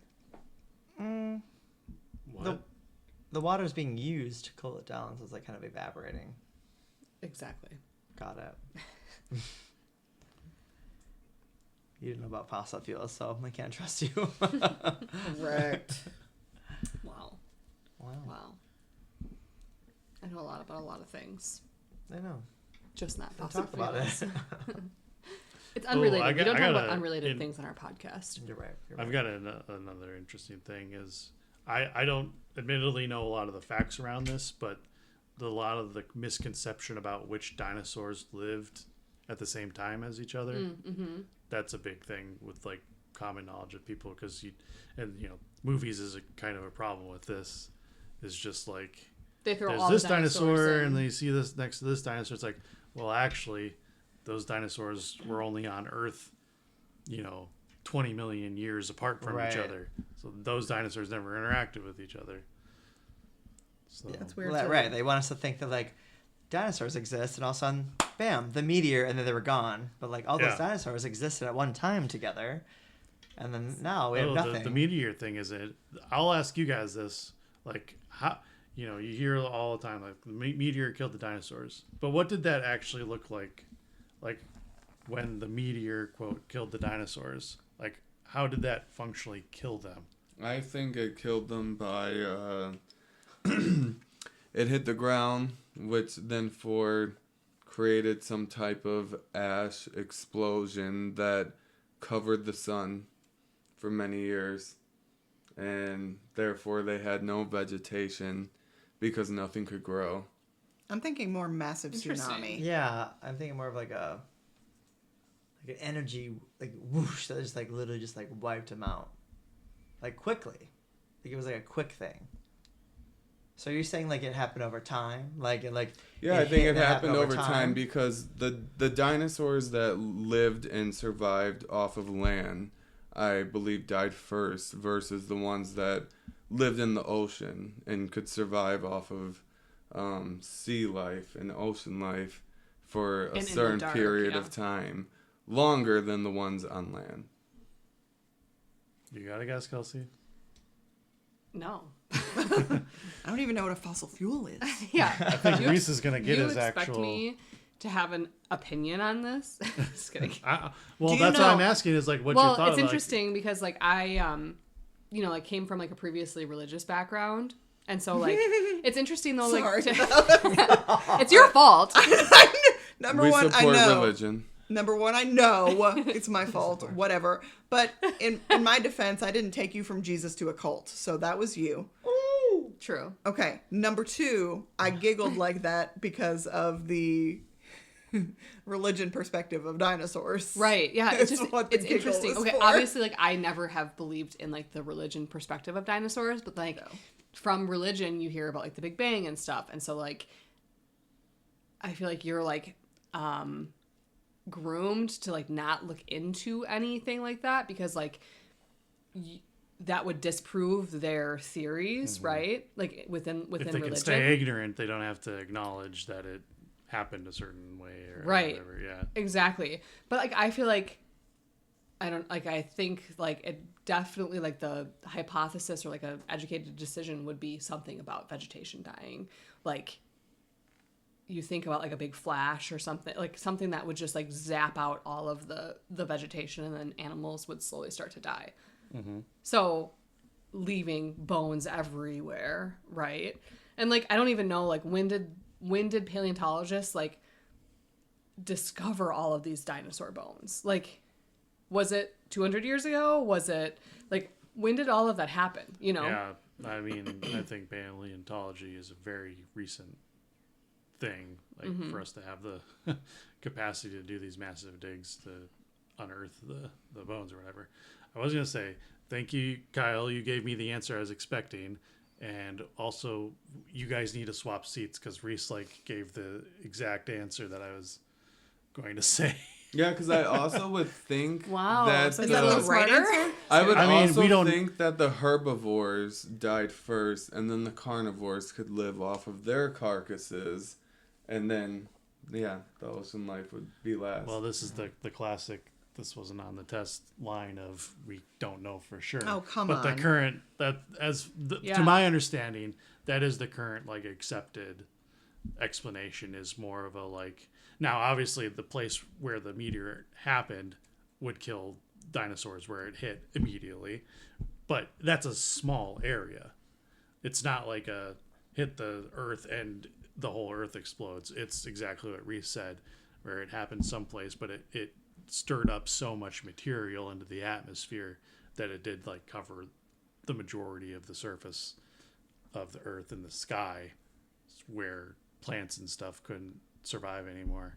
What? The water's being used to cool it down, so it's like kind of evaporating. Exactly. Got it. You didn't know about fossil fuels, so I can't trust you. Correct. Wow. Wow. Wow. I know a lot about a lot of things. I know. Just not Don't fossil talk about fuels. it. It's unrelated. I We don't got talk about a- unrelated in- things on our podcast. You're right. I've got another interesting thing is I don't admittedly know a lot of the facts around this, but a lot of the misconception about which dinosaurs lived at the same time as each other. Mm-hmm. That's a big thing with like common knowledge of people because movies is a kind of a problem with this. Is just like They throw there's all this the dinosaurs dinosaur in. and then you see this next to this dinosaur. It's like, well, actually, those dinosaurs were only on Earth, 20 million years apart from each Right. other. So those dinosaurs never interacted with each other. So That's weird. Well, too. right. They want us to think that like dinosaurs exist, and all of a sudden, bam, the meteor, and then they were gone. But like all Yeah. those dinosaurs existed at one time together, and then now we have nothing. The meteor thing is it. I'll ask you guys this: like, how you hear all the time like the meteor killed the dinosaurs, but what did that actually look like? Like when the meteor quote killed the dinosaurs, like how did that functionally kill them? I think it killed them by it hit the ground, which then created some type of ash explosion that covered the sun for many years, and therefore they had no vegetation because nothing could grow. I'm thinking more massive Interesting. tsunami. Yeah, I'm thinking more of like an energy like whoosh that just like literally just like wiped them out, like quickly, like it was like a quick thing. So you're saying like it happened over time, like it like Yeah, I think hit it and happened over time because the dinosaurs that lived and survived off of land, I believe, died first versus the ones that lived in the ocean and could survive off of sea life and ocean life for a And in the certain dark, period yeah. of time, longer than the ones on land. You got a guess, Kelsey? No. I don't even know what a fossil fuel is. Yeah. I think Reese is gonna get you his expect actual. me to have an opinion on this. Just kidding. Well, you that's know- what I'm asking is like, what's your Well, thought it's about, interesting because like I, you know, like came from like a previously religious background. And so like, it's interesting though, like, Sorry. it's your fault. Number We one, I support know. religion. Number one, I know it's my fault. Whatever. But in my defense, I didn't take you from Jesus to a cult. So that was you. True. Okay. Number two, I giggled like that because of the religion perspective of dinosaurs. Right. Yeah. It's It's just, what the it's giggle interesting. is Okay. for. Obviously, like I never have believed in like the religion perspective of dinosaurs, but like from religion, you hear about like the Big Bang and stuff. And so like, I feel like you're like, groomed to like not look into anything like that because like that would disprove their theories, right? Like within if they religion. can stay ignorant, they don't have to acknowledge that it happened a certain way or Right. whatever. Yeah. Exactly. But like I feel like I think like it definitely like the hypothesis or like a educated decision would be something about vegetation dying. Like you think about like a big flash or something, like something that would just like zap out all of the vegetation and then animals would slowly start to die. Mm-hmm. So leaving bones everywhere, right? And like I don't even know like when did paleontologists like discover all of these dinosaur bones? Like was it 200 years ago? Was it like when did all of that happen, you know? Yeah. I mean, I think paleontology is a very recent thing, like for us to have the capacity to do these massive digs to unearth the bones or whatever. I was going to say, thank you, Kyle. You gave me the answer I was expecting. And also, you guys need to swap seats because Reese like gave the exact answer that I was going to say. Yeah, because I also would think Wow. that So Is that the That's right smarter? answer? I would I mean, also we don't- think that the herbivores died first, and then the carnivores could live off of their carcasses, and then, yeah, the ocean life would be last. Well, this is the classic. This wasn't on the test line of we don't know for sure. Oh, come but on. the current Yeah. to my understanding, that is the current like accepted explanation is more of a like. Now, obviously, the place where the meteor happened would kill dinosaurs where it hit immediately, but that's a small area. It's not like a hit the Earth and the whole Earth explodes. It's exactly what Reese said, where it happened someplace, but it stirred up so much material into the atmosphere that it did like cover the majority of the surface of the Earth and the sky, where plants and stuff couldn't survive anymore,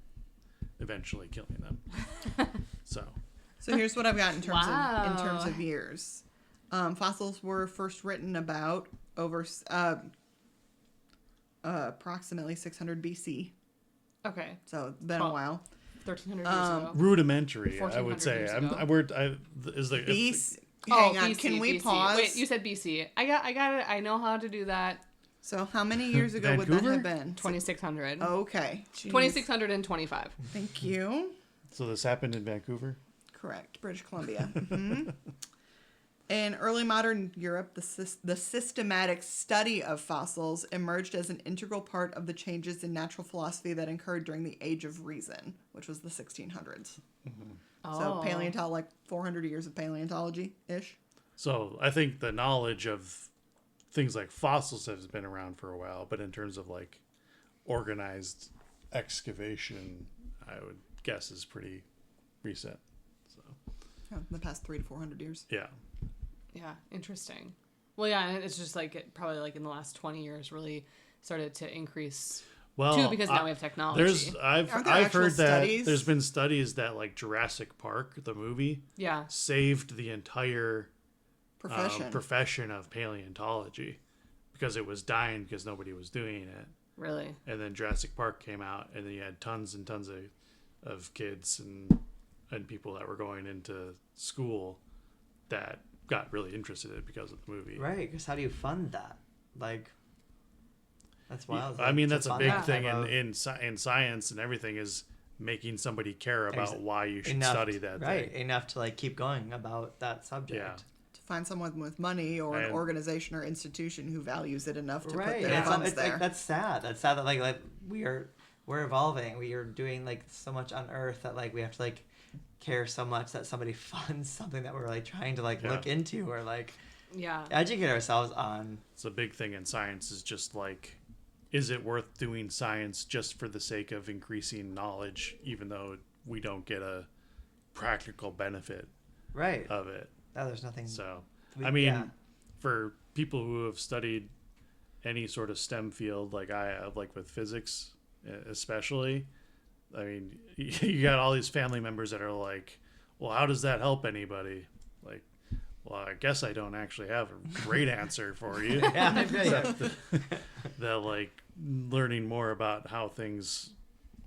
eventually killing them. So So here's what I've got in terms Wow. of years. Fossils were first written about over approximately 600 BC. Okay. So it's been a Well, while. 1300 years ago. rudimentary, I 1400 would say. years I'm, ago. I, we're, I, is the BC. Oh, Hang on. BC, Can we BC. pause? Wait, you said BC. I got it. I know how to do that. So how many years ago would that Vancouver? have been? 2600. Okay. Jeez. 2625. Thank you. So this happened in Vancouver? Correct. British Columbia. hmm In early modern Europe, the systematic study of fossils emerged as an integral part of the changes in natural philosophy that occurred during the Age of Reason, which was the 1600s. So paleontology, like 400 years of paleontology-ish. So I think the knowledge of things like fossils has been around for a while, but in terms of like organized excavation, I would guess is pretty recent. So In the past 300 to 400 years. yeah. Yeah, interesting. Well, yeah, and it's just like it probably like in the last 20 years really started to increase Well, too because now we have technology. I've Aren't there I've actual heard that studies? there's been studies that like Jurassic Park, the movie, Yeah. saved the entire Profession. of paleontology because it was dying because nobody was doing it. Really. And then Jurassic Park came out, and then you had tons and tons of kids and people that were going into school that got really interested in it because of the movie. Right, because how do you fund that? Like, that's wild. I mean, to that's a fund big that thing type of- in science and everything is making somebody care about why you should enough- study that right, thing. enough to like keep going about that subject. Yeah. To find someone with money or an And- organization or institution who values it enough to Right, put their it's, funds it's there. like that's sad. That's sad that like we are we're evolving. We are doing like so much on Earth that like we have to like care so much that somebody funds something that we're like trying to like look into or like educate ourselves on. It's a big thing in science is just like, is it worth doing science just for the sake of increasing knowledge, even though we don't get a practical benefit of it? No, there's nothing. So, for people who have studied any sort of STEM field like I have, like with physics especially, I mean, you got all these family members that are like, well, how does that help anybody? Like, well, I guess I don't actually have a great answer for you. That like learning more about how things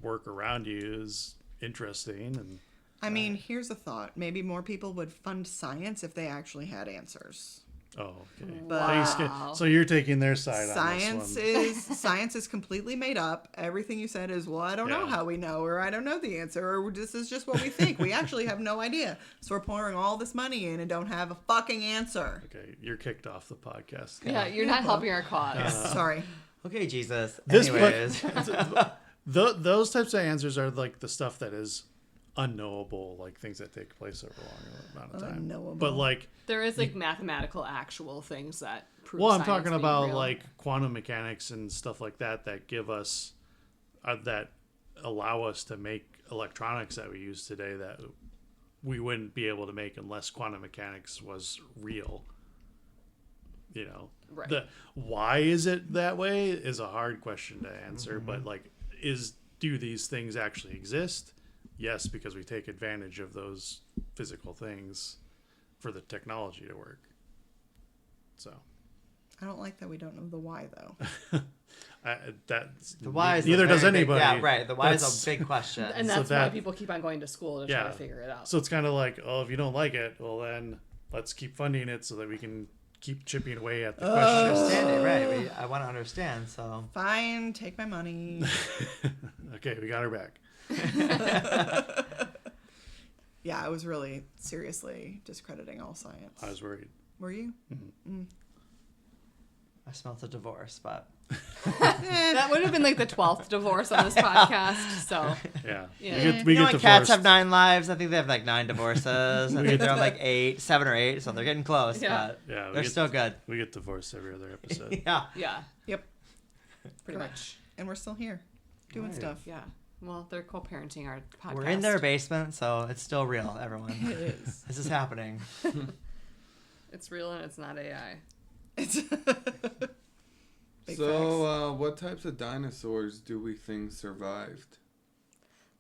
work around you is interesting. And I mean, here's a thought. Maybe more people would fund science if they actually had answers. oh, okay. Wow. So you're taking their side on this one. Science is completely made up. Everything you said is, well, I don't know how we know, or I don't know the answer, or this is just what we think. We actually have no idea. So we're pouring all this money in and don't have a fucking answer. Okay, you're kicked off the podcast. Yeah, you're not helping our cause. Sorry. Okay, Jesus. Those types of answers are like the stuff that is unknowable, like things that take place over a long amount of time. Unknowable. But like There is like mathematical actual things that prove I'm science talking being about real. like quantum mechanics and stuff like that give us that allow us to make electronics that we use today that we wouldn't be able to make unless quantum mechanics was real. You know, Right. Why is it that way is a hard question to answer, but like, do these things actually exist? Yes, because we take advantage of those physical things for the technology to work. So I don't like that we don't know the why, though. The why is neither does anybody. Yeah, right. The why is a big question. And that's why people keep on going to school to try to figure it out. So it's kind of like, oh, if you don't like it, well then let's keep funding it so that we can keep chipping away at the question. Understand it, right? I want to understand. So Fine, take my money. Okay, we got her back. Yeah, I was really seriously discrediting all science. I was worried. Were you? I smelled a divorce, but That would have been like the 12th divorce on this podcast. So Yeah. Yeah. We you know get when cats divorced. have 9 lives? I think they have like 9 divorces. I think they're on like 7 or 8, so they're getting close. Yeah. But Yeah, they're still good. We get divorced every other episode. Yeah. yeah, Yep. pretty much. And we're still here doing Right. stuff. Yeah. Well, they're co-parenting our podcast. We're in their basement, so it's still real, everyone. It is. This is happening. It's real and it's not AI. It's Big So, what types of dinosaurs do we think survived?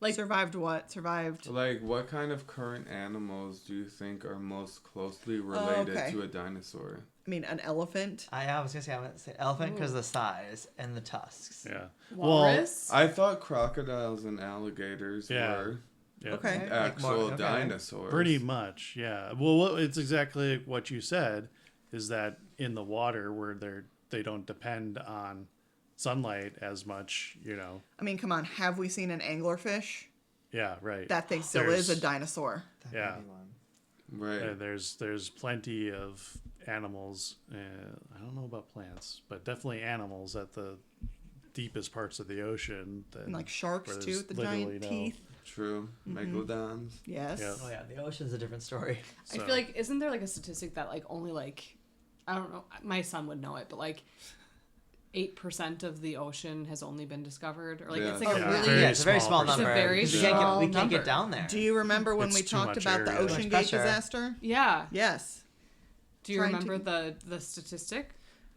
Like survived what? Survived. Like, what kind of current animals do you think are most closely related okay. to a dinosaur? I mean, an elephant. I was going to say, I would say elephant because of the size and the tusks. Yeah. walrus. I thought crocodiles and alligators Yeah. were Yeah. Okay. Like actual more- okay. dinosaurs. Pretty much, yeah. Well, it's exactly what you said, is that in the water where they don't depend on sunlight as much, you know. I mean, come on. Have we seen an anglerfish? Yeah, right. That thing still is a dinosaur. That Yeah. maybe one. Right. There's plenty of animals. I don't know about plants, but definitely animals at the deepest parts of the ocean. And like sharks where too, there's with the literally giant no- teeth. True. Megalodons. Yes. Yeah. Oh, yeah. The ocean's a different story. I feel like, isn't there like a statistic that like only like, I don't know, my son would know it, but like 8% of the ocean has only been discovered, or like Yeah. it's like Yeah, a really very Yeah, it's a very small small number. It's a very 'cause small we can't number. get down there. Do you remember when It's we too talked much about the area. Ocean Much Gate pressure. disaster? yeah. Yes. Do you Trying remember to- the statistic?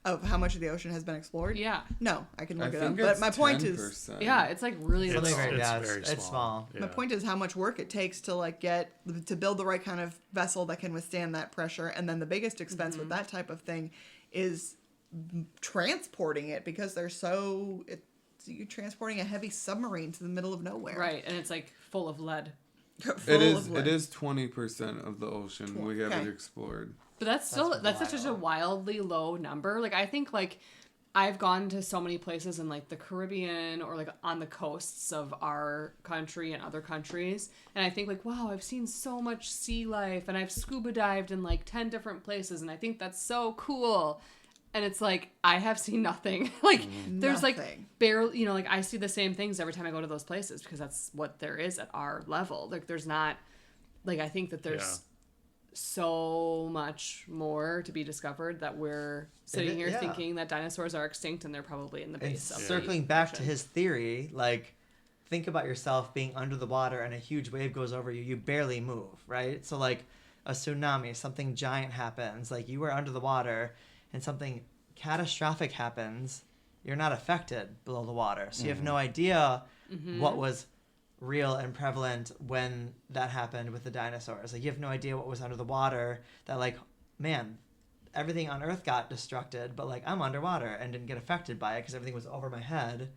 Of how much of the ocean has been explored? Yeah. No, I can I look it up. think But it's my point is, 10%. Yeah, it's like really It's, Something low. very- it's yeah, very it's small. Yeah. my point is how much work it takes to like to build the right kind of vessel that can withstand that pressure, and then the biggest expense with that type of thing is transporting it, because you're transporting a heavy submarine to the middle of nowhere. Right, and it's like full of lead. Full of lead. It is 20% of the ocean we haven't Okay. explored. But that's such a wild. wildly low number. Like I think like I've gone to so many places in like the Caribbean or like on the coasts of our country and other countries, and I think like, wow, I've seen so much sea life, and I've scuba dived in like 10 different places, and I think that's so cool. And it's like, I have seen nothing. Like, there's like Nothing. barely, like I see the same things every time I go to those places because that's what there is at our level. Like, there's not, like, I think that there's so much more to be discovered that we're sitting here thinking that dinosaurs are extinct and they're probably in the base of the circling back to ocean. his theory, like, think about yourself being under the water and a huge wave goes over you. You barely move, right? So, like, a tsunami, something giant happens. Like, you are under the water and something catastrophic happens. You're not affected below the water. So you have no idea what was real and prevalent when that happened with the dinosaurs. Like, you have no idea what was under the water that, like, man, everything on Earth got destructed, but, like, I'm underwater and didn't get affected by it because everything was over my head.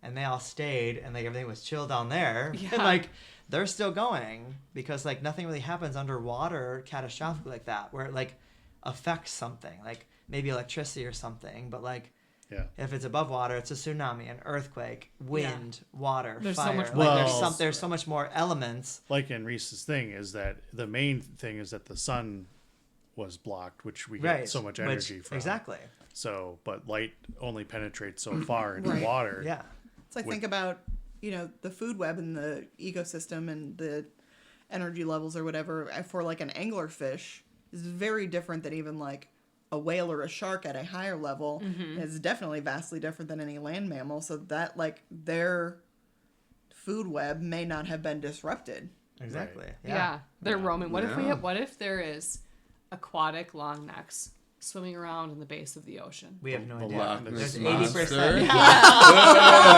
And they all stayed, and like everything was chill down there. Yeah. And like they're still going because like nothing really happens underwater catastrophically like that, where it like affects something, like maybe electricity or something. But like if it's above water, it's a tsunami, an earthquake, wind, water, There's so fire. much Like more. there's so much more elements. Like in Reese's thing is that the main thing is that the sun was blocked, which we Right. get so much energy from. Exactly. So, but light only penetrates so far into Right. water. Yeah. So I think about, the food web and the ecosystem and the energy levels or whatever for like an anglerfish is very different than even like a whale or a shark at a higher level. It's definitely vastly different than any land mammal. So that like their food web may not have been disrupted. Exactly. Right. Yeah, they're roaming. What Yeah. what if there is aquatic long necks swimming around in the base of the ocean? We have no The idea. Loch There's Ness 80%. Monster.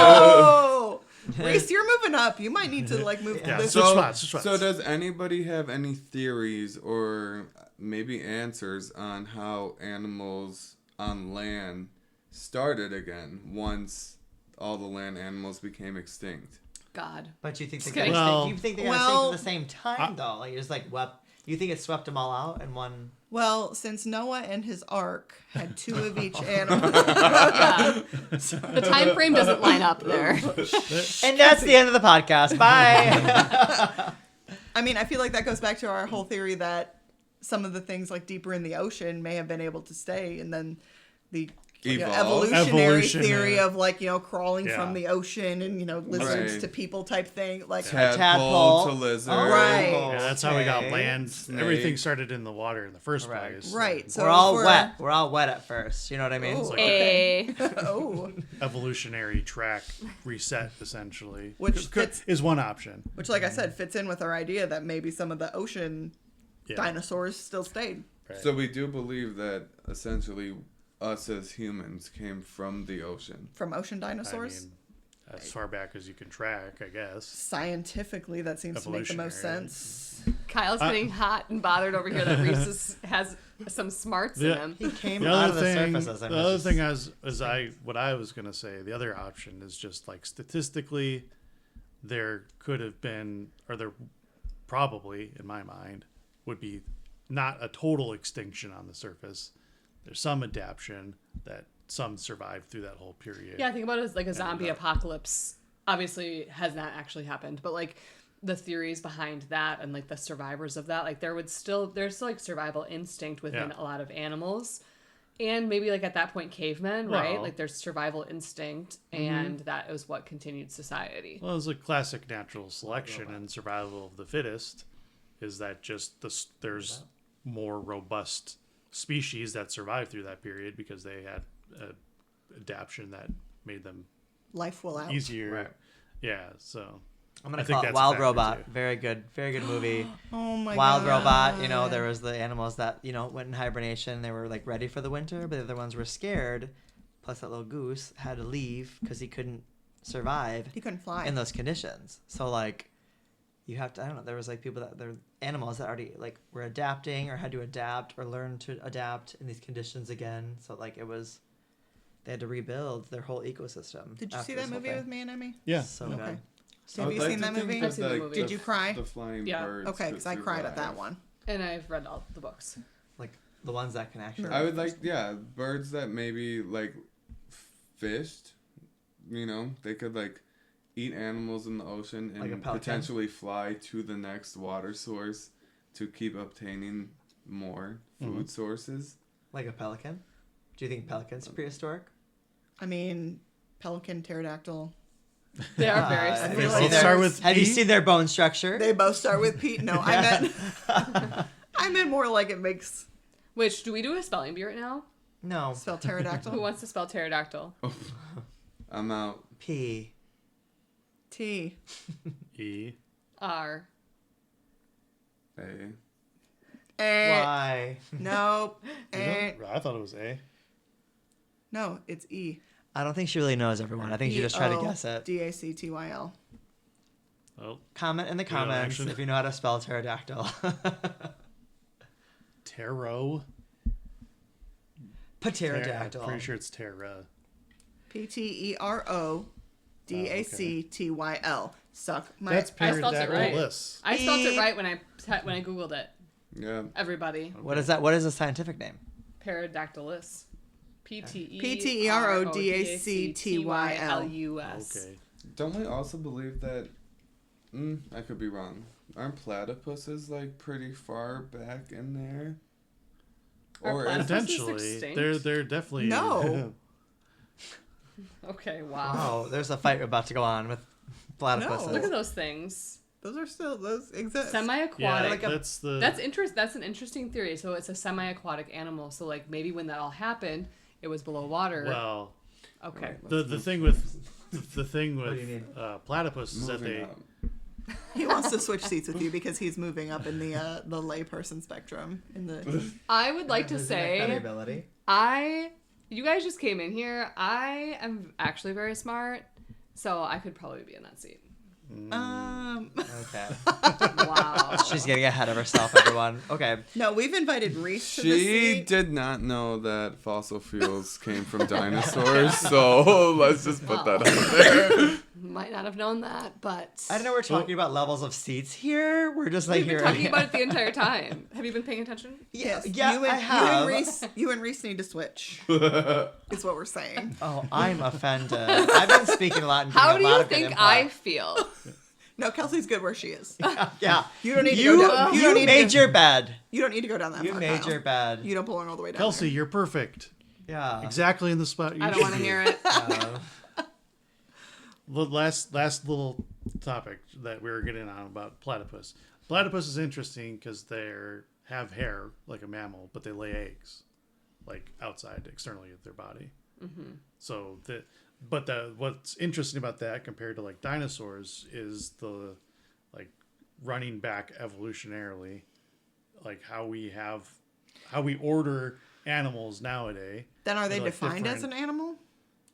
Oh, Reese, you're moving up. You might need to like move Yeah, this. switch spots. So does anybody have any theories or maybe answers on how animals on land started again once all the land animals became extinct? God. But you think they Just got kidding. extinct? Well- You think they got extinct at the same time though? Like it's like you think it swept them all out in one? Well, since Noah and his ark had 2 of each animal. Yeah. The time frame doesn't line up there. And that's the end of the podcast. Bye. I mean, I feel like that goes back to our whole theory that some of the things like deeper in the ocean may have been able to stay, and then the Evolve. evolutionary Evolutionary. theory of like crawling Yeah. from the ocean and lizards Right. to people type thing, like Tadpole to lizard. Right. Yeah, that's how we got Okay. land. Snake. Everything started in the water in the first Right. place. right. So We're all if wet. We're all wet at first. You know what I mean? Oh, It's like- okay. Hey. Oh, Evolutionary track reset, essentially. Which fits- is one option. which, like I said, fits in with our idea that maybe some of the ocean Yeah. dinosaurs still stayed Right. So we do believe that essentially us as humans came from the ocean. from ocean I dinosaurs. mean, as far back as you can track, I guess. Scientifically, that seems to make the most Evolutionary. sense. Kyle's getting hot and bothered over here that Reese has some smarts in Yeah. him. He came The out other of the thing, surface as the I'm other just- thing what I was gonna say, the other option is just like statistically, there could have been, or there probably, in my mind, would be not a total extinction on the surface. There's some adaptation that some survived through that whole period. Yeah, think about it as like a zombie apocalypse. Obviously, has not actually happened, but like the theories behind that and like the survivors of that, like there's still like survival instinct within Yeah. a lot of animals, and maybe like at that point cavemen, right? Well- Like there's survival instinct, and that is what continued society. Well, it's a classic natural selection and survival of the fittest. Is that just there's more robust species that survived through that period because they had adaptation that made them Life will out. easier. Right. Yeah, so I'm gonna I think call it that's a Wild factor, Robot. too. Very good movie. Oh my Wild god. Robot. There was the animals that went in hibernation. They were like ready for the winter, but the other ones were scared. Plus, that little goose had to leave because he couldn't survive He couldn't fly. in those conditions. So like, you have to. I don't know. There was like there animals that already like were adapting or had to adapt or learn to adapt in these conditions again. So like they had to rebuild their whole ecosystem. Did you after see this that whole movie thing. with me and Emmy? yeah. So Okay. good. Have you seen that movie? I've seen the movie. Did you cry? The flying Yeah. birds. Okay, because I cried at that survive. one. And I've read all the books. Like the ones that can actually. I would like, birds that maybe like fished. They could like eat animals in the ocean Like a and pelican? potentially fly to the next water source to keep obtaining more food sources. Like a pelican. Do you think pelicans are prehistoric? I mean, pelican, pterodactyl. They are very Have similar. you Let's seen start their- with Have you P. seen their bone structure? They both start with P. No, I meant more like it makes Which, do we do a spelling bee right now? No. spell Who pterodactyl. wants to spell pterodactyl? I'm out. P. T. E. R. A. Y. Nope. I thought it was A. No, it's E. I don't think she really knows, everyone. I think she just tried to guess it. Dactyl. Oh, Comment in the got an comments action. if you know how to spell pterodactyl. Taro. Pterodactyl. I'm pretty sure it's Terra. Pterodactyl. Suck my. That's I spelled it right. Pterodactylus. I spelled it right when I Googled it. Yeah. Everybody. What is that? What is the scientific name? Pterodactylus. Pterodactylus. Okay. Don't we also believe that? I could be wrong. Aren't platypuses like pretty far back in there? Are Or is, platypuses Potentially, extinct? they're definitely No. Okay, wow. Oh, there's a fight about to go on with platypuses. No. Look at those things. Those exist. Semi-aquatic. yeah, like a- that's the That's an interesting theory. So it's a semi-aquatic animal. So like maybe when that all happened, it was below water. well. Okay. The thing with What do you mean? platypus is that moving they up. He wants to switch seats with you because he's moving up in the layperson spectrum. In the I would like to Isn't that say credibility? you guys just came in here. I am actually very smart, so I could probably be in that seat. Okay. Wow. She's getting ahead of herself, everyone. Okay. no, we've invited Reese to the She seat. did not know that fossil fuels came from dinosaurs, so let's just put that out there. Might not have known that, but I don't know we're talking about levels of seats here. We're just like we've been here. talking about it the entire time. Have you been paying attention? Yes, Yeah, you and, I have. You and Reese need to switch. Is what we're saying. Oh, I'm offended. I've been speaking a lot. And How doing do a lot you of good think input. I feel? No, Kelsey's good where she is. Yeah. You don't need to You, go down. you made your bed. You don't need to go down that You far. made Kyle. your bed. You don't belong all the way down. Kelsey, there. you're perfect. Yeah. Exactly in the spot. I don't want to hear it. The last little topic that we were getting on about platypus. Platypus is interesting because they have hair like a mammal, but they lay eggs, like outside externally of their body. Mm-hmm. So what's interesting about that compared to like dinosaurs is the like running back evolutionarily, like how we order animals nowadays. Then are they They're, like, defined as an different. animal?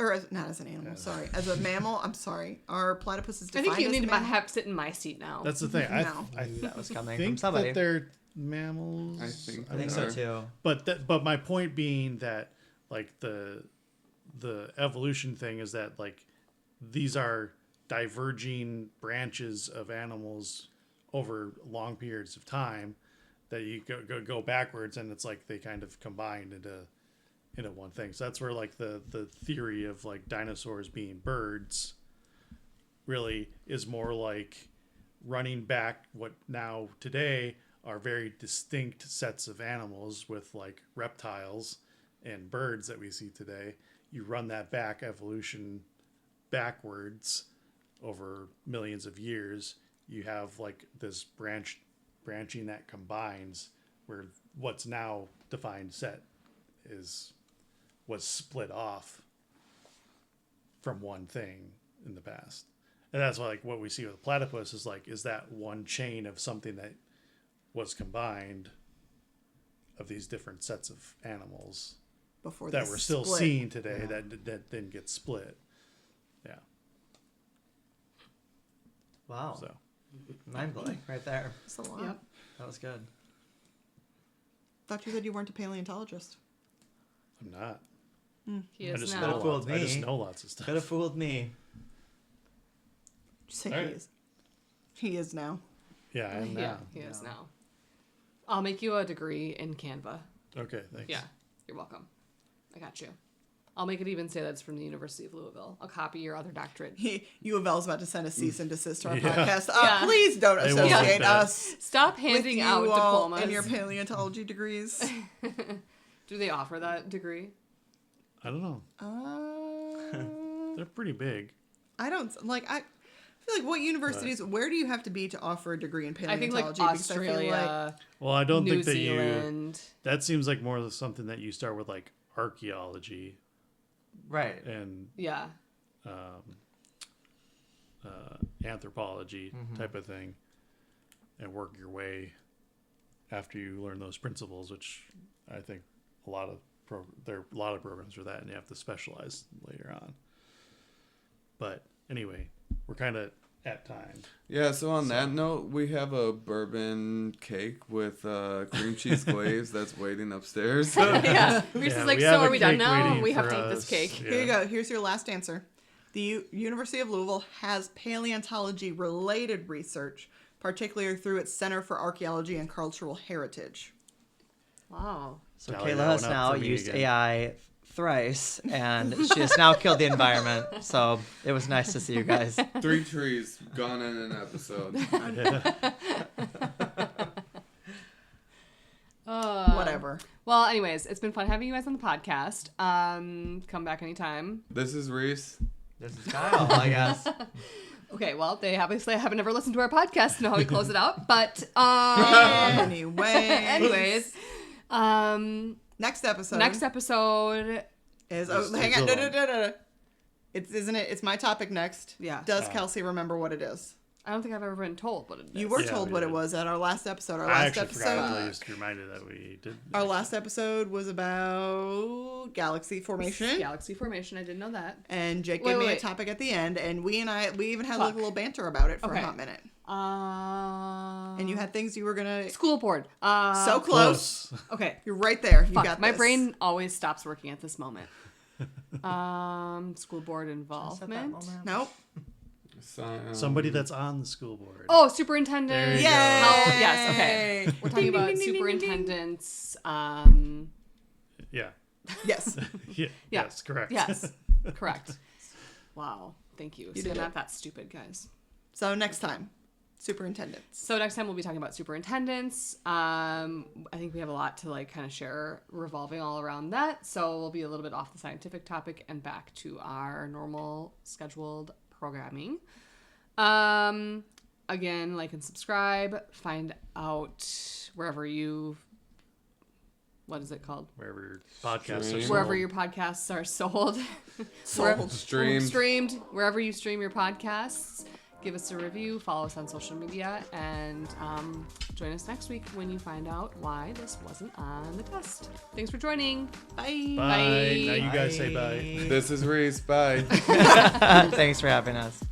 Or not as an animal, sorry. As a mammal, I'm sorry. Are platypuses I defined think you as need a to mammal? have sit in my seat now. That's the thing. No. I That was coming from think somebody. that they're mammals. I think I think so too. But my point being that like the evolution thing is that like these are diverging branches of animals over long periods of time that you go backwards, and it's like they kind of combined into one thing. So that's where like the theory of like dinosaurs being birds really is more like running back what now today are very distinct sets of animals with like reptiles and birds that we see today. You run that back evolution backwards over millions of years, you have like this branching that combines where what's now defined set was split off from one thing in the past. And that's why like what we see with platypus is that one chain of something that was combined of these different sets of animals Before that they we're still split. seeing today that didn't get split. Yeah. Wow. So Mind blowing right there. That's a lot. Yep. That was good. Thought you said you weren't a paleontologist. I'm not. He I is just now. know Could've fooled lots. I just me. know lots of stuff. Could have fooled me. Just say All he right. is. He is now. Yeah, I am Yeah, now. he is now. I'll make you a degree in Canva. Okay, thanks. Yeah, you're welcome. I got you. I'll make it even say that's from the University of Louisville. I'll copy your other doctorate. U of L's about to send a cease and desist to our Yeah. podcast. Yeah. Please don't They won't associate like that. us Stop with handing you out all diplomas. in your paleontology degrees. Do they offer that degree? I don't know. They're pretty big. I don't like. I feel like what universities? Where do you have to be to offer a degree in I think paleontology? like Because I feel Australia, Well, I don't New think that Zealand. that seems like more of something that you start with like archaeology Right. and Yeah. anthropology type of thing, and work your way after you learn those principles, which I think there are a lot of programs for that, and you have to specialize later on. But anyway, we're kind of at time. Yeah, so on that note, we have a bourbon cake with cream cheese glaze that's waiting upstairs. Yeah. Reese Yeah, is like, we so have a are we done cake now? waiting We have for to eat this us. cake. Yeah. Here you go. Here's your last answer. The University of Louisville has paleontology-related research, particularly through its Center for Archaeology and Cultural Heritage. Wow. So Tally Kayla that has one up now for me used again. AI thrice, and she has now killed the environment. So it was nice to see you guys. 3 trees gone in an episode. Whatever. Well, anyways, it's been fun having you guys on the podcast. Come back anytime. This is Reese. This is Kyle, I guess. Okay, well, they obviously haven't never listened to our podcast to know how we close it out. But anyways, Next episode. next episode. is There's hang on. a No. Isn't it? It's my topic next. Yeah. Does Kelsey remember what it is? I don't think I've ever been told what it is. You were Yeah, told we what did. it was at our last episode. Our I last actually forgot until you episode. just reminded that we did. Our last episode was about galaxy formation. Galaxy formation. I didn't know that. And Jake Wait, gave me wait. a topic at the end, and we even had like Fuck. a little banter about it for Okay. a hot minute. And And you had things you were gonna. school board. So close. Okay. You're right there. You Fuck, got my this. brain always stops working at this moment. School board Just at that involvement. moment. Nope. Somebody that's on the school board. Oh, superintendent. There you Yay! go. Oh, yes. Okay. Yay! We're talking Ding, ding, about ding, ding, ding, ding. superintendents. Yeah. Yes. Yeah. Yes, correct. Yes. Correct. Wow. Thank you. You See, I'm did not it. that stupid, guys. So next time, superintendents. So next time we'll be talking about superintendents. I think we have a lot to like kind of share revolving all around that. So we'll be a little bit off the scientific topic and back to our normal scheduled programming. Again, like and subscribe. Find out wherever you. What is it called? Wherever your podcasts are Stream. sold. Wherever your podcasts are sold. Sold. Streamed. Wherever you stream your podcasts. Give us a review, follow us on social media, and join us next week when you find out why this wasn't on the test. Thanks for joining. Bye. Bye. Now you guys say bye. This is Reese. Bye. Thanks for having us.